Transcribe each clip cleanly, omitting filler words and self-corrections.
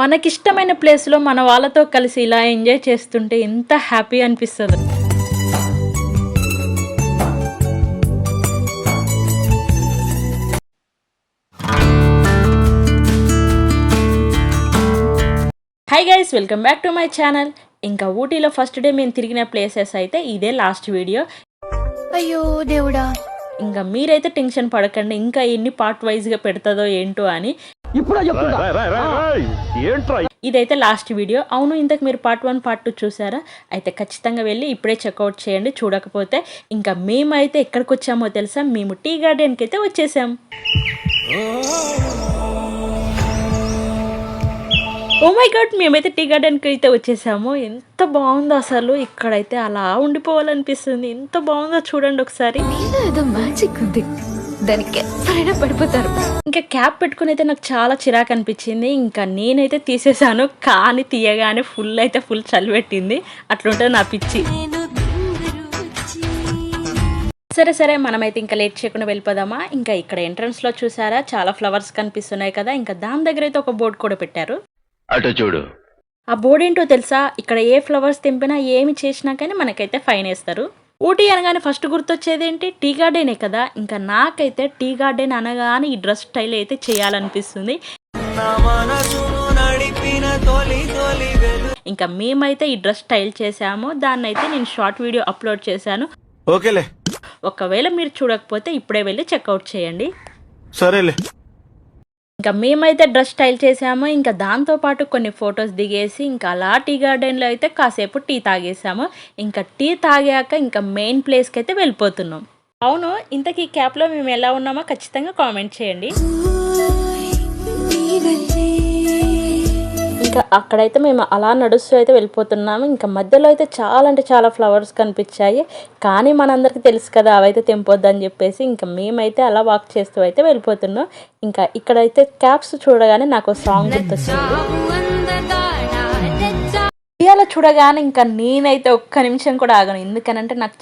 మనకిష్టమైన ప్లేస్‌లో మన వాళ్ళతో కలిసి ఇలా ఎంజాయ్ చేస్తుంటే ఎంత హ్యాపీ అనిపిస్తదో. Hi guys, welcome back to my channel. ఇంకా ఊటీలో ఫస్ట్ డే మేము తిరిగిన ప్లేసెస్ అయితే ఇదే లాస్ట్ వీడియో. అయ్యో దేవుడా, ఇంకా మీరైతే టెన్షన్ పడకండి, ఇంకా ఎన్ని పార్ట్ వైజ్గా పెడతాదో ఏంటో అని. ఇదైతే లాస్ట్ వీడియో. అవును, ఇంతకు మీరు పార్ట్ 1 పార్ట్ 2 చూసారా? అయితే ఖచ్చితంగా వెళ్ళి ఇప్పుడే చెక్అవుట్ చేయండి చూడకపోతే. ఇంకా మేమైతే ఎక్కడికి వచ్చామో తెలుసా? మేము టీ గార్డెన్కి అయితే వచ్చేసాం. ఓ మై గాడ్, మేమైతే టీ గార్డెన్కి అయితే వచ్చేసాము. ఎంత బాగుందో అసలు, ఇక్కడైతే అలా ఉండిపోవాలనిపిస్తుంది. ఎంత బాగుందో చూడండి ఒకసారి. ఏదో మ్యాజిక్ ఉంది, దానికి ఎవరైనా పడిపోతారు. ఇంకా క్యాప్ పెట్టుకుని అయితే నాకు చాలా చిరాకు అనిపించింది. ఇంకా నేనైతే తీసేసాను, కానీ తీయగానే ఫుల్ చలి పెట్టింది. అట్లుంటుంది నా పిచ్చి. సరే మనమైతే ఇంకా లేట్ చేయకుండా వెళ్ళిపోదామా? ఇంకా ఇక్కడ ఎంట్రన్స్లో చూసారా, చాలా ఫ్లవర్స్ కనిపిస్తున్నాయి కదా. ఇంకా దాని దగ్గర అయితే ఒక బోర్డు కూడా పెట్టారు. అటు చూడు. ఆ బోర్డు ఏంటో తెలుసా? ఇక్కడ ఏ ఫ్లవర్స్ తెంపినా ఏమి చేసినా కానీ మనకైతే ఫైన్ వేస్తారు. ఊటీ అనగానే ఫస్ట్ గుర్తొచ్చేది ఏంటి? టీ గార్డెనే కదా. ఇంకా నాకైతే టీ గార్డెన్ అనగానే ఈ డ్రెస్ స్టైల్ అయితే చేయాలనిపిస్తుంది. ఇంకా మేమైతే ఈ డ్రెస్ స్టైల్ చేసాము. దాన్ని అయితే నేను షార్ట్ వీడియో అప్లోడ్ చేశాను. ఓకేలే, ఒకవేళ మీరు చూడకపోతే ఇప్పుడే వెళ్ళి చెక్అవుట్ చేయండి. సరేలే. ఇంకా మేమైతే డ్రెస్ స్టైల్ చేసాము. ఇంకా దాంతోపాటు కొన్ని ఫొటోస్ దిగేసి ఇంకా అలా టీ గార్డెన్లో అయితే కాసేపు టీ తాగేసాము. ఇంకా టీ తాగాక ఇంకా మెయిన్ ప్లేస్కి అయితే వెళ్ళిపోతున్నాం. అవును, ఇంతకీ క్యాప్లో మేము ఎలా ఉన్నామో ఖచ్చితంగా కామెంట్ చేయండి. ఇంకా అక్కడైతే మేము అలా నడుస్తూ అయితే వెళ్ళిపోతున్నాము. ఇంకా మధ్యలో అయితే చాలా ఫ్లవర్స్ కనిపించాయి. కానీ మనందరికీ తెలుసు కదా, అవైతే తెంపొద్దని చెప్పేసి ఇంకా మేమైతే అలా వాక్ చేస్తూ అయితే వెళ్ళిపోతున్నాం. ఇంకా ఇక్కడైతే క్యాప్స్ చూడగానే నాకు సాంగ్ గుర్తొచ్చింది. ఇవాళ చూడగానే ఇంకా నేనైతే ఒక్క నిమిషం కూడా ఆగను, ఎందుకనంటే నాకు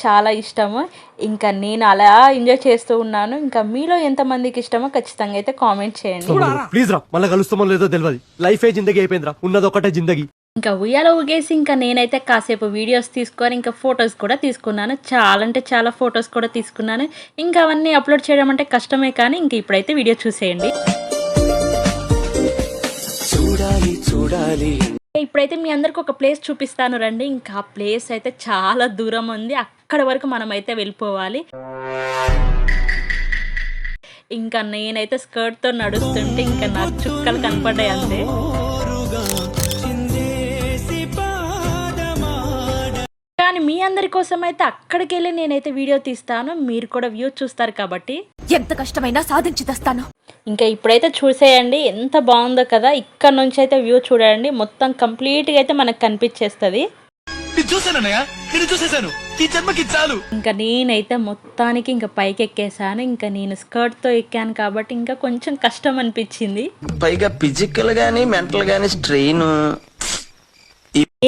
చాలా ఇష్టము. ఇంకా నేను అలా ఎంజాయ్ చేస్తూ ఉన్నాను. ఇంకా మీలో ఎంతమందికి ఇష్టమో ఖచ్చితంగా అయితే కామెంట్ చేయండి. ప్లీజ్ రా, మళ్ళీ కలుస్తామో లేదో తెలియదు. లైఫ్ జిందగీ అయిపోయిందిరా, ఉన్నది ఒకటే జిందగీ. ఇంకా ఉయ్యాల ఊగేసి ఇంకా నేనైతే కాసేపు వీడియోస్ తీసుకొని ఇంకా ఫొటోస్ కూడా తీసుకున్నాను. చాలా ఫొటోస్ కూడా తీసుకున్నాను. ఇంకా అవన్నీ అప్లోడ్ చేయడం అంటే కష్టమే, కానీ ఇంక ఇప్పుడైతే వీడియో చూసేయండి. ఇప్పుడైతే మీ అందరికి ఒక ప్లేస్ చూపిస్తాను రండి. ఇంకా ఆ ప్లేస్ అయితే చాలా దూరం ఉంది, అక్కడ వరకు మనం అయితే వెళ్ళిపోవాలి. ఇంకా నేనైతే స్కర్ట్తో నడుస్తుంటే ఇంకా నాకు చుక్కలు కనపడ్డాయి అంతే. కానీ మీ అందరి కోసం అయితే అక్కడికి వెళ్ళి నేనైతే వీడియో తీస్తాను, మీరు కూడా వ్యూ చూస్తారు కాబట్టి. ఎంత కష్టమైనా సాధించి తెస్తాను. ఇంకా ఇప్పుడైతే చూసేయండి, ఎంత బాగుందో కదా. ఇక్కడ నుంచి అయితే వ్యూ చూడండి, మొత్తం కంప్లీట్గా అయితే మనకు కనిపించేస్తుంది. ఇంకా నేనైతే మొత్తానికి ఇంకా పైకి ఎక్కేసాను. ఇంకా నేను స్కర్ట్తో ఎక్కాను కాబట్టి ఇంకా కొంచెం కష్టం అనిపించింది. పైగా ఫిజికల్ గానీ మెంటల్ గానీ స్ట్రెయిన్.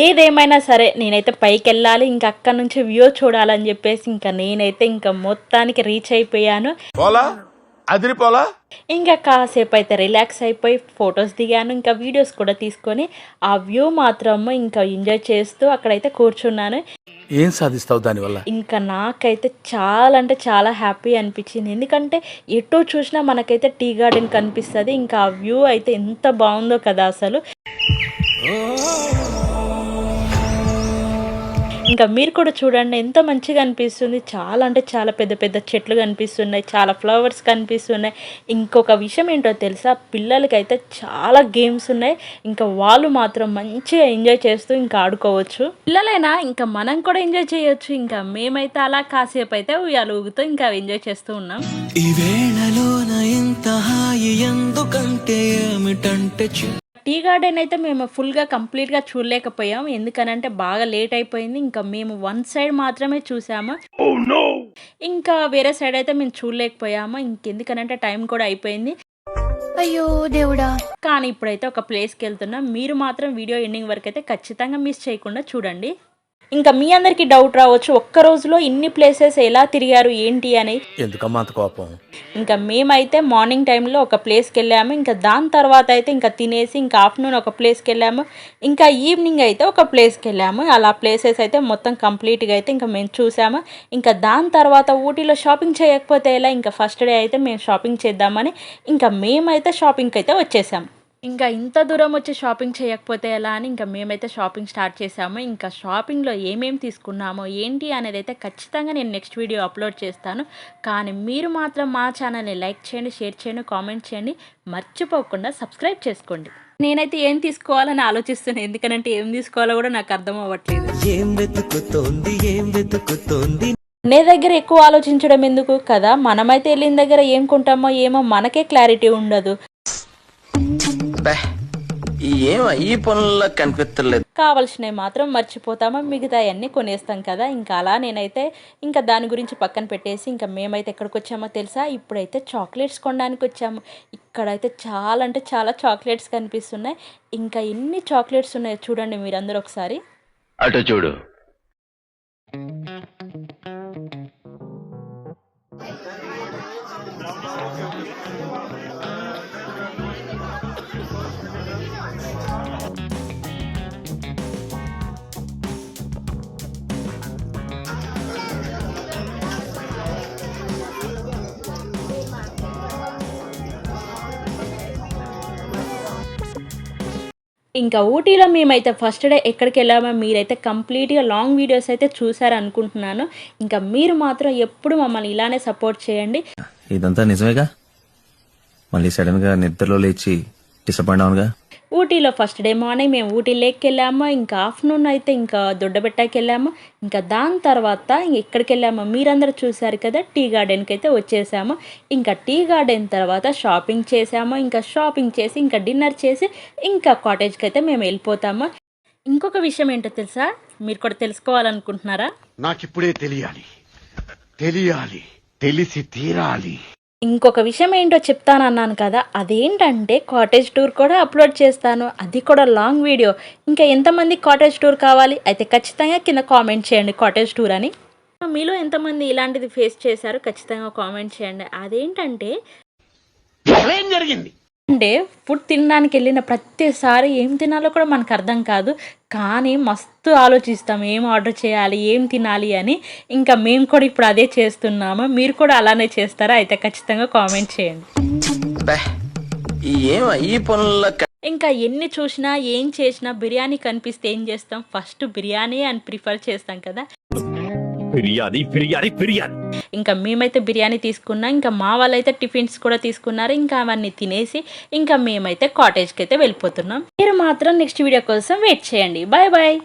ఏదేమైనా సరే నేనైతే పైకి వెళ్ళాలి, ఇంకా అక్కడ నుంచి వ్యూ చూడాలని చెప్పేసి ఇంకా నేనైతే ఇంకా మొత్తానికి రీచ్ అయిపోయాను. ఇంకా కాసేపు అయితే రిలాక్స్ అయిపోయి ఫొటోస్ దిగాను, ఇంకా వీడియోస్ కూడా తీసుకొని ఆ వ్యూ మాత్రం ఇంకా ఎంజాయ్ చేస్తూ అక్కడైతే కూర్చున్నాను. ఏం సాధిస్తావు దానివల్ల? ఇంకా నాకైతే చాలా హ్యాపీ అనిపించింది, ఎందుకంటే ఎటో చూసినా మనకైతే టీ గార్డెన్ కనిపిస్తుంది. ఇంకా ఆ వ్యూ అయితే ఎంత బాగుందో కదా అసలు. ఇంకా మీరు కూడా చూడండి, ఎంత మంచిగా అనిపిస్తుంది. చాలా పెద్ద చెట్లు కనిపిస్తున్నాయి, చాలా ఫ్లవర్స్ కనిపిస్తున్నాయి. ఇంకొక విషయం ఏంటో తెలుసా? పిల్లలకైతే చాలా గేమ్స్ ఉన్నాయి. ఇంకా వాళ్ళు మాత్రం మంచిగా ఎంజాయ్ చేస్తూ ఇంకా ఆడుకోవచ్చు. పిల్లలైనా ఇంకా మనం కూడా ఎంజాయ్ చేయొచ్చు. ఇంకా మేమైతే అలా కాసేపు అయితే ఉయ్యాలు ఊగుతూ ఇంకా ఎంజాయ్ చేస్తూ ఉన్నాం. టీ గార్డెన్ అయితే మేము ఫుల్గా కంప్లీట్గా చూడలేకపోయాం, ఎందుకనంటే బాగా లేట్ అయిపోయింది. ఇంకా మేము వన్ సైడ్ మాత్రమే చూసాము. ఇంకా వేరే సైడ్ అయితే మేము చూడలేకపోయాము, ఇంకెందుకనంటే టైం కూడా అయిపోయింది. అయ్యో దేవుడా. కానీ ఇప్పుడైతే ఒక ప్లేస్కి వెళ్తున్నాం. మీరు మాత్రం వీడియో ఎండింగ్ వరకు అయితే ఖచ్చితంగా మిస్ చేయకుండా చూడండి. ఇంకా మీ అందరికీ డౌట్ రావచ్చు, ఒక్క రోజులో ఇన్ని ప్లేసెస్ ఎలా తిరిగారు ఏంటి అని. ఎందుకమ్మా అంత కోపం? ఇంకా మేమైతే మార్నింగ్ టైంలో ఒక ప్లేస్కి వెళ్ళాము, ఇంకా దాని తర్వాత అయితే ఇంకా తినేసి ఇంకా ఆఫ్టర్నూన్ ఒక ప్లేస్కి వెళ్ళాము, ఇంకా ఈవినింగ్ అయితే ఒక ప్లేస్కి వెళ్ళాము. అలా ప్లేసెస్ అయితే మొత్తం కంప్లీట్గా అయితే ఇంకా మేము చూసాము. ఇంకా దాని తర్వాత ఊటీలో షాపింగ్ చేయకపోతే ఎలా, ఇంకా ఫస్ట్ డే అయితే మేము షాపింగ్ చేద్దామని ఇంకా మేమైతే షాపింగ్కి అయితే వచ్చేసాము. ఇంకా ఇంత దూరం వచ్చి షాపింగ్ చేయకపోతే ఎలా అని ఇంకా మేమైతే షాపింగ్ స్టార్ట్ చేసాము. ఇంకా షాపింగ్లో ఏమేమి తీసుకున్నామో ఏంటి అనేది అయితే ఖచ్చితంగా నేను నెక్స్ట్ వీడియో అప్లోడ్ చేస్తాను. కానీ మీరు మాత్రం మా ఛానల్ని లైక్ చేయండి, షేర్ చేయండి, కామెంట్ చేయండి, మర్చిపోకుండా సబ్స్క్రైబ్ చేసుకోండి. నేనైతే ఏం తీసుకోవాలని ఆలోచిస్తున్నాను, ఎందుకంటే ఏం తీసుకోవాలో కూడా నాకు అర్థం అవ్వట్లేదు. నీ దగ్గర ఎక్కువ ఆలోచించడం ఎందుకు కదా, మనమైతే వెళ్ళిన దగ్గర ఏం కొంటామో ఏమో మనకే క్లారిటీ ఉండదు. ఏమో ఈ పనుల్లో కనిపించలేదు. కావాల్సినవి మాత్రం మర్చిపోతామో, మిగతా అన్నీ కొనేస్తాం కదా. ఇంకా అలా నేనైతే ఇంకా దాని గురించి పక్కన పెట్టేసి ఇంకా మేమైతే ఎక్కడికి వచ్చామో తెలుసా, ఇప్పుడైతే చాక్లెట్స్ కొనడానికి వచ్చాము. ఇక్కడైతే చాలా అంటే చాలా చాక్లెట్స్ కనిపిస్తున్నాయి. ఇంకా ఎన్ని చాక్లెట్స్ ఉన్నాయో చూడండి మీరందరూ ఒకసారి. అటు చూడు. ఇంకా ఊటీలో మేమైతే ఫస్ట్ డే ఎక్కడికి వెళ్ళామో మీరైతే కంప్లీట్గా లాంగ్ వీడియోస్ అయితే చూసారనుకుంటున్నాను. ఇంకా మీరు మాత్రం ఎప్పుడు మమ్మల్ని ఇలానే సపోర్ట్ చేయండి. ఇదంతా నిజమేగా? మళ్ళీ సడన్ గా నిద్రలో లేచి డిసప్పాయింట్ అవునుగా. ఊటీలో ఫస్ట్ డే మార్నింగ్ మేము ఊటీ లేక్కి వెళ్ళాము, ఇంకా ఆఫ్టర్నూన్ అయితే ఇంకా దొడ్డబెట్టకి వెళ్ళాము. ఇంకా దాని తర్వాత ఎక్కడికి వెళ్ళామో మీరందరూ చూసారు కదా, టీ గార్డెన్కి అయితే వచ్చేసాము. ఇంకా టీ గార్డెన్ తర్వాత షాపింగ్ చేసాము, ఇంకా షాపింగ్ చేసి ఇంకా డిన్నర్ చేసి ఇంకా కాటేజ్కి అయితే మేము వెళ్ళిపోతాము. ఇంకొక విషయం ఏంటో తెలుసా, మీరు కూడా తెలుసుకోవాలనుకుంటున్నారా? నాకిప్పుడే తెలియాలి, తెలిసి తీరాలి. ఇంకొక విషయం ఏంటో చెప్తానన్నాను కదా, అదేంటంటే కాటేజ్ టూర్ కూడా అప్లోడ్ చేస్తాను, అది కూడా లాంగ్ వీడియో. ఇంకా ఎంతమంది కాటేజ్ టూర్ కావాలి అయితే ఖచ్చితంగా కింద కామెంట్ చేయండి కాటేజ్ టూర్ అని. మీలో ఎంతమంది ఇలాంటిది ఫేస్ చేశారో ఖచ్చితంగా కామెంట్ చేయండి. అదేంటంటే ఏం జరిగింది అంటే ఫుడ్ తినడానికి వెళ్ళిన ప్రతిసారి ఏం తినాలో కూడా మనకు అర్థం కాదు, కానీ మస్తు ఆలోచిస్తాం ఏం ఆర్డర్ చేయాలి, ఏం తినాలి అని. ఇంకా మేము కూడా ఇప్పుడు అదే చేస్తున్నాము. మీరు కూడా అలానే చేస్తారా అయితే ఖచ్చితంగా కామెంట్ చేయండి. ఏమో ఈ పనుల్లో ఇంకా ఎన్ని చూసినా ఏం చేసినా బిర్యానీ కనిపిస్తే ఏం చేస్తాం, ఫస్ట్ బిర్యానీ అని ప్రిఫర్ చేస్తాం కదా. ఇంకా మేమైతే బిర్యానీ తీసుకున్నాం, ఇంకా మా వాళ్ళైతే టిఫిన్స్ కూడా తీసుకున్నారు. ఇంకా అవన్నీ తినేసి ఇంకా మేమైతే కాటేజ్కి అయితే వెళ్ళిపోతున్నాం. మీరు మాత్రం నెక్స్ట్ వీడియో కోసం వెయిట్ చేయండి. Bye bye.